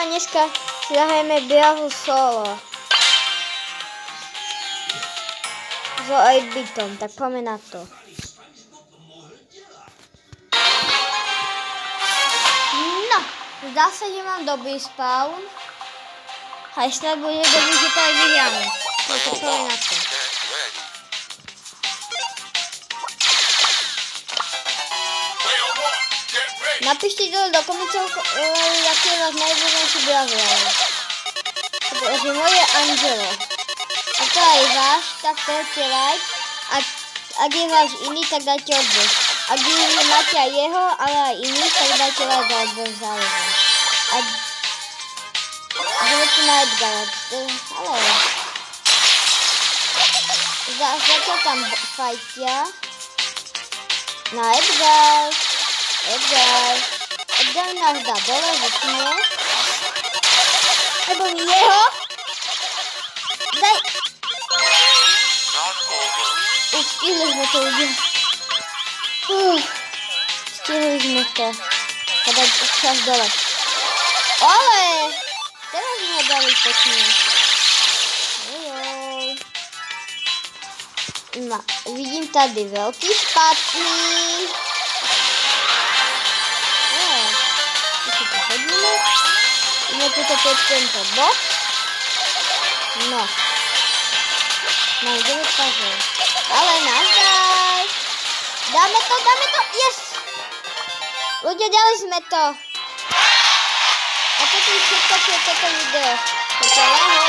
dneska si zahrajeme Bravlu solo. So 8-bitom, tak poďme na to. No, zdá sa, že mám dobrý spawn. Aj snad bude dobrý, že to aj vyhráme. Tak poďme na to. Napíšte dole do komentov, aký je vás najobľúbenejší brawler. Takže moje Angelo. A to aj váš, tak dajte like. A ak je váš iný, tak dajte odber. Ak vy máte aj jeho, ale aj iný, tak dajte like a odber záleží. A ideme tu na Edgara. Ale zatiaľ tam fajtia. Na Edgar nás dá dole, vypne. Nebo mi jeho. Daj. Už stihli sme to ľudia. Stihli sme to. Teda čas dole. Ale teraz sme dali pekne. No, vidím tady veľký špatný. Ideme tuto keď tento box. No. Máme 9 puzzle. Ale nazdar. Dáme to. Yes! Ľudia, dali sme to. A toto je všetko pre toto video. Toto je